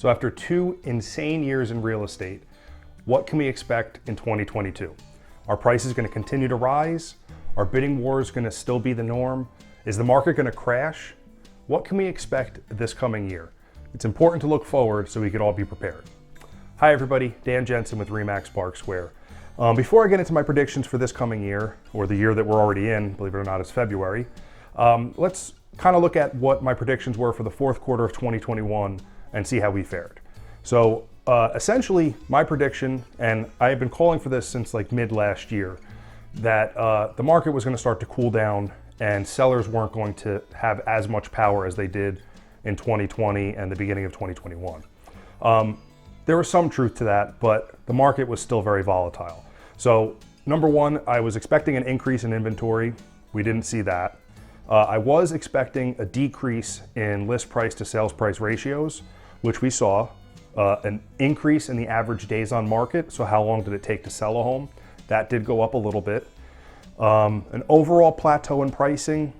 So after 2 insane years in real estate, what can we expect in 2022? Are prices going to continue to rise? Are bidding wars going to still be the norm? Is the market going to crash? What can we expect this coming year? It's important to look forward so we can all be prepared. Hi everybody, Dan Jensen with RE/MAX Park Square. Before I get into my predictions for this coming year, or the year that we're already in, believe it or not, it's February, let's kind of look at what my predictions were for the fourth quarter of 2021 and see how we fared. So essentially my prediction, and I have been calling for this since like mid last year, that the market was going to start to cool down and sellers weren't going to have as much power as they did in 2020 and the beginning of 2021. There was some truth to that, but the market was still very volatile. So number one, I was expecting an increase in inventory. We didn't see that. I was expecting a decrease in list price to sales price ratios, which we saw. An increase in the average days on market. So how long did it take to sell a home? That did go up a little bit. An overall plateau in pricing,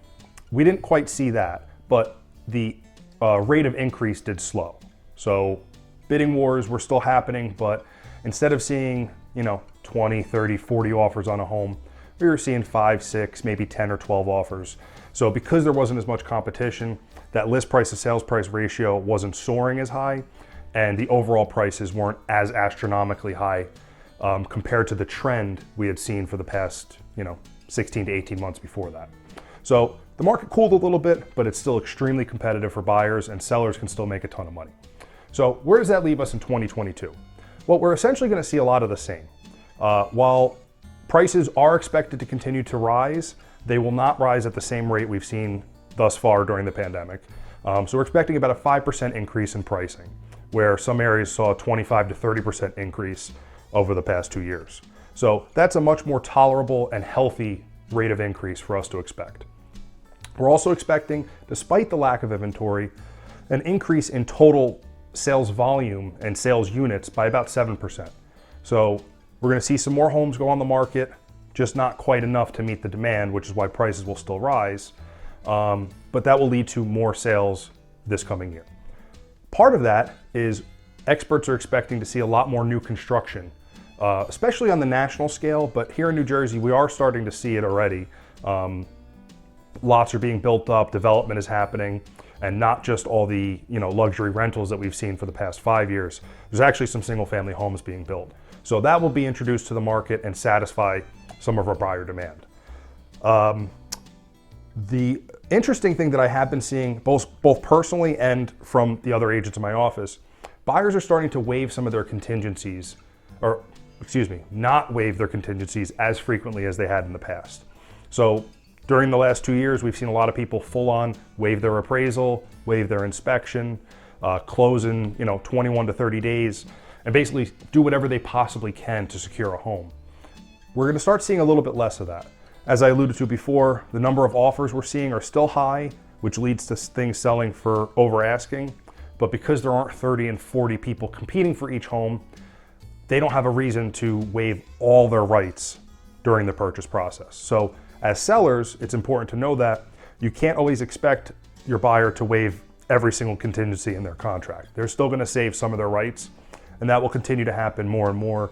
we didn't quite see that, but the rate of increase did slow. So bidding wars were still happening, but instead of seeing, 20, 30, 40 offers on a home, we were seeing 5, 6, maybe 10 or 12 offers. So because there wasn't as much competition, that list price to sales price ratio wasn't soaring as high, and the overall prices weren't as astronomically high compared to the trend we had seen for the past, 16 to 18 months before that. So the market cooled a little bit, but it's still extremely competitive for buyers, and sellers can still make a ton of money. So where does that leave us in 2022? Well, we're essentially going to see a lot of the same. While prices are expected to continue to rise, they will not rise at the same rate we've seen thus far during the pandemic. So we're expecting about a 5% increase in pricing, where some areas saw a 25 to 30% increase over the past 2 years. So that's a much more tolerable and healthy rate of increase for us to expect. We're also expecting, despite the lack of inventory, an increase in total sales volume and sales units by about 7%. So we're going to see some more homes go on the market, just not quite enough to meet the demand, which is why prices will still rise. But that will lead to more sales this coming year. Part of that is experts are expecting to see a lot more new construction, especially on the national scale, but here in New Jersey, we are starting to see it already. Lots are being built up, development is happening, and not just all the luxury rentals that we've seen for the past 5 years. There's actually some single family homes being built. So that will be introduced to the market and satisfy some of our buyer demand. The interesting thing that I have been seeing, both personally and from the other agents in my office, buyers are starting to waive some of their contingencies, or not waive their contingencies as frequently as they had in the past. So during the last 2 years, we've seen a lot of people full on waive their appraisal, waive their inspection, close in 21 to 30 days, and basically do whatever they possibly can to secure a home. We're going to start seeing a little bit less of that. As I alluded to before, the number of offers we're seeing are still high, which leads to things selling for over asking. But because there aren't 30 and 40 people competing for each home, they don't have a reason to waive all their rights during the purchase process. So as sellers, it's important to know that you can't always expect your buyer to waive every single contingency in their contract. They're still going to save some of their rights, and that will continue to happen more and more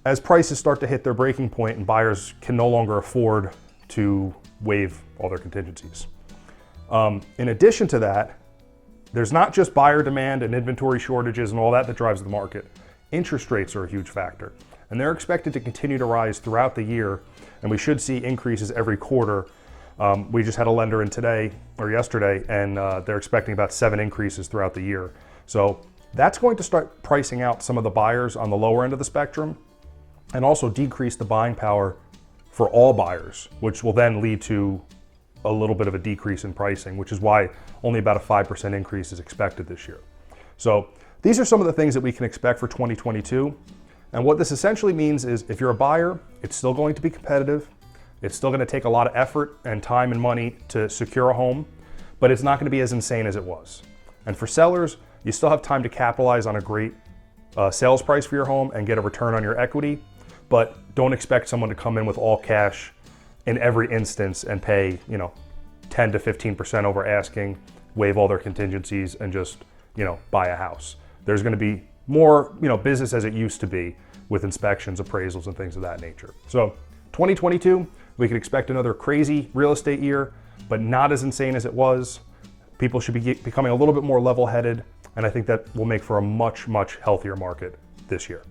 as prices start to hit their breaking point and buyers can no longer afford to waive all their contingencies. In addition to that, there's not just buyer demand and inventory shortages and all that drives the market. Interest rates are a huge factor, and they're expected to continue to rise throughout the year, and we should see increases every quarter. We just had a lender in today or yesterday, and they're expecting about 7 increases throughout the year. So that's going to start pricing out some of the buyers on the lower end of the spectrum and also decrease the buying power for all buyers, which will then lead to a little bit of a decrease in pricing, which is why only about a 5% increase is expected this year. So these are some of the things that we can expect for 2022. And what this essentially means is if you're a buyer, it's still going to be competitive. It's still going to take a lot of effort and time and money to secure a home, but it's not going to be as insane as it was. And for sellers, you still have time to capitalize on a great sales price for your home and get a return on your equity, but don't expect someone to come in with all cash in every instance and pay, 10 to 15% over asking, waive all their contingencies, and just, buy a house. there's going to be more, business as it used to be with inspections, appraisals, and things of that nature. So 2022, we could expect another crazy real estate year, but not as insane as it was. People should be becoming a little bit more level-headed, and I think that will make for a much, much healthier market this year.